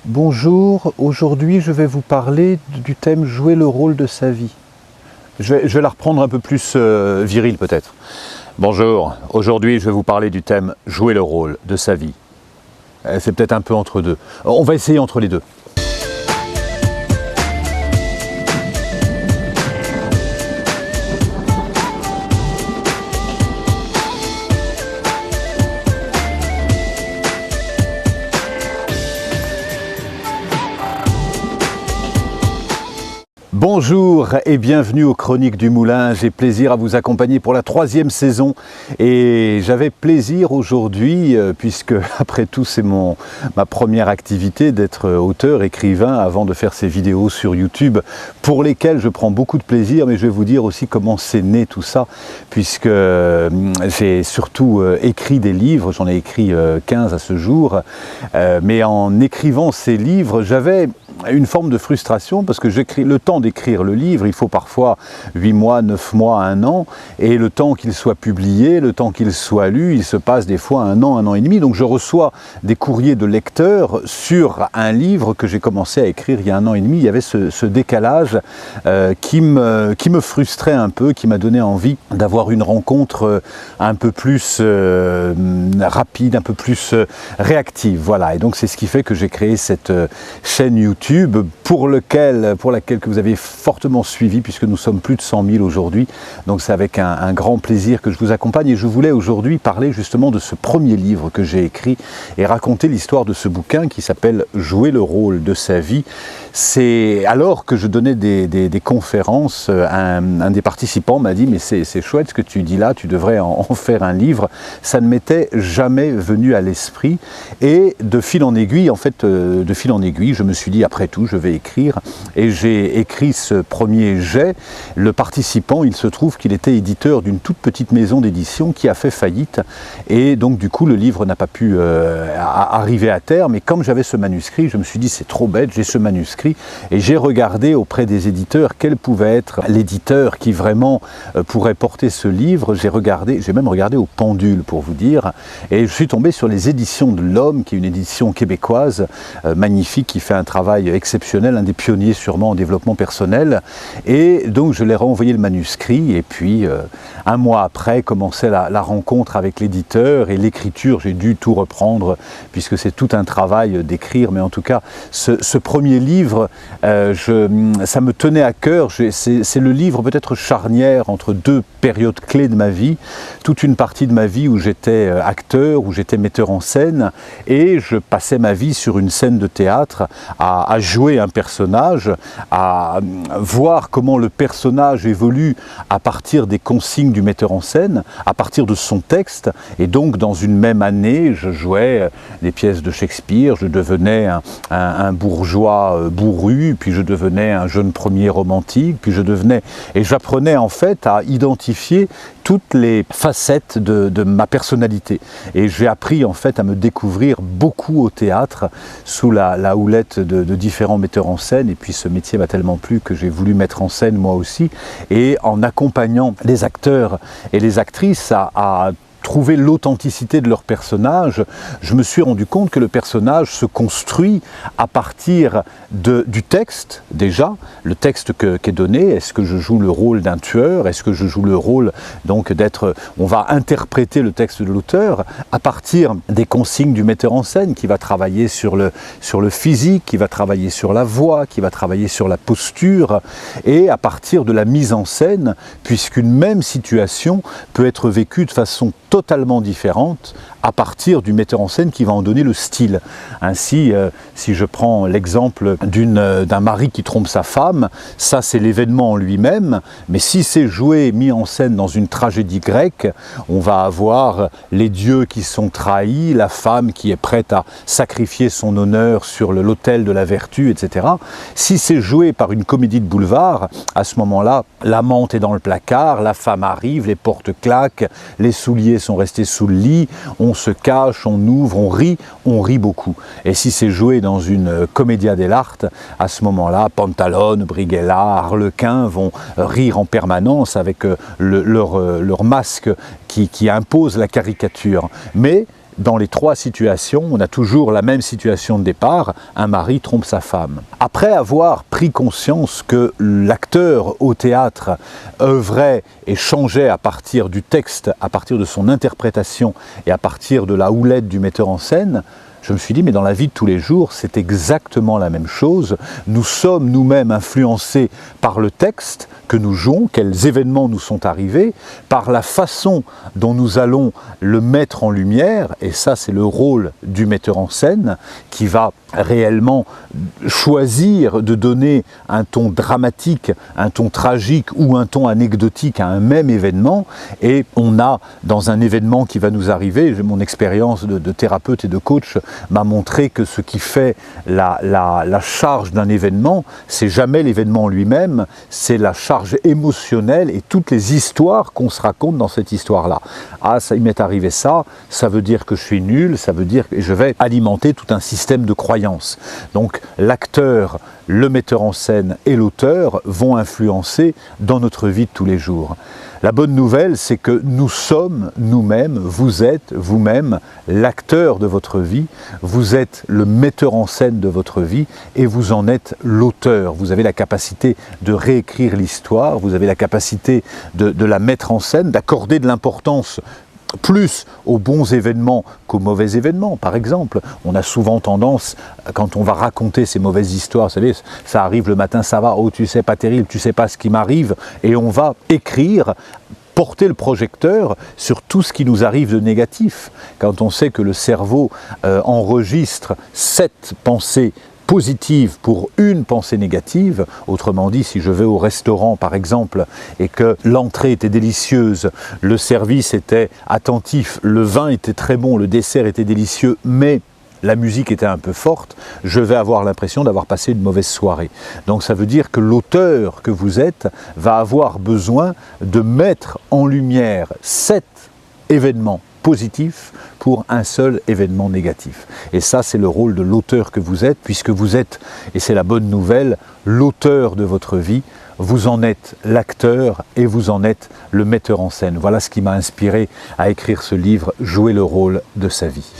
Bonjour, aujourd'hui je vais vous parler du thème jouer le rôle de sa vie. Je vais la reprendre un peu plus viril peut-être. Bonjour, aujourd'hui je vais vous parler du thème jouer le rôle de sa vie. C'est peut-être un peu entre deux. On va essayer entre les deux. Bonjour et bienvenue aux Chroniques du Moulin. J'ai plaisir à vous accompagner pour la 3e saison et j'avais plaisir aujourd'hui, puisque après tout c'est ma première activité d'être auteur, écrivain avant de faire ces vidéos sur YouTube pour lesquelles je prends beaucoup de plaisir, mais je vais vous dire aussi comment c'est né tout ça, puisque j'ai surtout écrit des livres, j'en ai écrit 15 à ce jour, mais en écrivant ces livres j'avais une forme de frustration parce que j'écris le temps d'écrire le livre, il faut parfois 8 mois, 9 mois, 1 an, et le temps qu'il soit publié, le temps qu'il soit lu, il se passe des fois 1 an et demi, donc je reçois des courriers de lecteurs sur un livre que j'ai commencé à écrire il y a 1 an et demi. Il y avait ce décalage qui me frustrait un peu, qui m'a donné envie d'avoir une rencontre un peu plus rapide, un peu plus réactive, voilà, et donc c'est ce qui fait que j'ai créé cette chaîne YouTube pour laquelle que vous avez fortement suivi, puisque nous sommes plus de 100 000 aujourd'hui, donc c'est avec un grand plaisir que je vous accompagne, et je voulais aujourd'hui parler justement de ce premier livre que j'ai écrit et raconter l'histoire de ce bouquin qui s'appelle Jouer le rôle de sa vie. C'est alors que je donnais des conférences, un des participants m'a dit « mais c'est chouette ce que tu dis là, tu devrais en faire un livre ». Ça ne m'était jamais venu à l'esprit, et de fil en aiguille, je me suis dit après tout je vais écrire, et j'ai écrit ce premier jet. Le participant, il se trouve qu'il était éditeur d'une toute petite maison d'édition qui a fait faillite, et donc du coup le livre n'a pas pu arriver à terme, et comme j'avais ce manuscrit, je me suis dit c'est trop bête, j'ai ce manuscrit, et j'ai regardé auprès des éditeurs quel pouvait être l'éditeur qui vraiment pourrait porter ce livre. J'ai même regardé au Pendule pour vous dire, et je suis tombé sur les éditions de l'Homme, qui est une édition québécoise magnifique, qui fait un travail exceptionnel, un des pionniers sûrement en développement personnel, et donc je leur ai envoyé le manuscrit, et puis 1 mois après commençait la rencontre avec l'éditeur et l'écriture. J'ai dû tout reprendre puisque c'est tout un travail d'écrire, mais en tout cas ce premier livre, ça me tenait à cœur. C'est le livre peut-être charnière entre 2 périodes clés de ma vie, toute une partie de ma vie où j'étais acteur, où j'étais metteur en scène, et je passais ma vie sur une scène de théâtre à jouer un personnage, à voir comment le personnage évolue à partir des consignes du metteur en scène, à partir de son texte. Et donc dans une même année, je jouais des pièces de Shakespeare, je devenais un bourgeois bourru, puis je devenais un jeune premier romantique, puis et j'apprenais en fait à identifier toutes les facettes de ma personnalité. Et j'ai appris en fait à me découvrir beaucoup au théâtre sous la houlette de différents metteurs en scène, et puis ce métier m'a tellement plu que j'ai voulu mettre en scène moi aussi, et en accompagnant les acteurs et les actrices à trouver l'authenticité de leur personnage, je me suis rendu compte que le personnage se construit à partir du texte, déjà, le texte qui est donné. Est-ce que je joue le rôle d'un tueur? Est-ce que je joue le rôle donc on va interpréter le texte de l'auteur à partir des consignes du metteur en scène, qui va travailler sur le physique, qui va travailler sur la voix, qui va travailler sur la posture, et à partir de la mise en scène, puisqu'une même situation peut être vécue de façon totalement différente à partir du metteur en scène qui va en donner le style. Ainsi, si je prends l'exemple d'un mari qui trompe sa femme, ça c'est l'événement en lui-même, mais si c'est joué, mis en scène dans une tragédie grecque, on va avoir les dieux qui sont trahis, la femme qui est prête à sacrifier son honneur sur l'autel de la vertu, etc. Si c'est joué par une comédie de boulevard, à ce moment-là, l'amante est dans le placard, la femme arrive, les portes claquent, les souliers sont restés sous le lit, on se cache, on ouvre, on rit beaucoup. Et si c'est joué dans une commedia dell'arte, à ce moment-là, Pantalone, Brighella, Harlequin vont rire en permanence avec leur masque qui impose la caricature. Mais dans les trois situations, on a toujours la même situation de départ, un mari trompe sa femme. Après avoir pris conscience que l'acteur au théâtre œuvrait et changeait à partir du texte, à partir de son interprétation et à partir de la houlette du metteur en scène, je me suis dit, mais dans la vie de tous les jours, c'est exactement la même chose. Nous sommes nous-mêmes influencés par le texte que nous jouons, quels événements nous sont arrivés, par la façon dont nous allons le mettre en lumière, et ça c'est le rôle du metteur en scène, qui va réellement choisir de donner un ton dramatique, un ton tragique ou un ton anecdotique à un même événement. Et on a, dans un événement qui va nous arriver, mon expérience de thérapeute et de coach m'a montré que ce qui fait la charge d'un événement, c'est jamais l'événement lui-même, c'est la charge émotionnelle et toutes les histoires qu'on se raconte dans cette histoire-là. Ah, ça, il m'est arrivé ça, ça veut dire que je suis nul, ça veut dire que je vais alimenter tout un système de croyances. Donc l'acteur, le metteur en scène et l'auteur vont influencer dans notre vie de tous les jours. La bonne nouvelle, c'est que nous sommes nous-mêmes, vous êtes vous-même l'acteur de votre vie, vous êtes le metteur en scène de votre vie et vous en êtes l'auteur. Vous avez la capacité de réécrire l'histoire, vous avez la capacité de la mettre en scène, d'accorder de l'importance plus aux bons événements qu'aux mauvais événements. Par exemple, on a souvent tendance, quand on va raconter ces mauvaises histoires, vous savez, ça arrive le matin, ça va, oh tu sais, pas terrible, tu sais pas ce qui m'arrive, et on va écrire, porter le projecteur sur tout ce qui nous arrive de négatif. Quand on sait que le cerveau enregistre 7 pensées positive pour une pensée négative, autrement dit, si je vais au restaurant par exemple et que l'entrée était délicieuse, le service était attentif, le vin était très bon, le dessert était délicieux, mais la musique était un peu forte, je vais avoir l'impression d'avoir passé une mauvaise soirée. Donc ça veut dire que l'auteur que vous êtes va avoir besoin de mettre en lumière 7 événements positif pour un seul événement négatif. Et ça, c'est le rôle de l'auteur que vous êtes, puisque vous êtes, et c'est la bonne nouvelle, l'auteur de votre vie, vous en êtes l'acteur et vous en êtes le metteur en scène. Voilà ce qui m'a inspiré à écrire ce livre, Jouer le rôle de sa vie.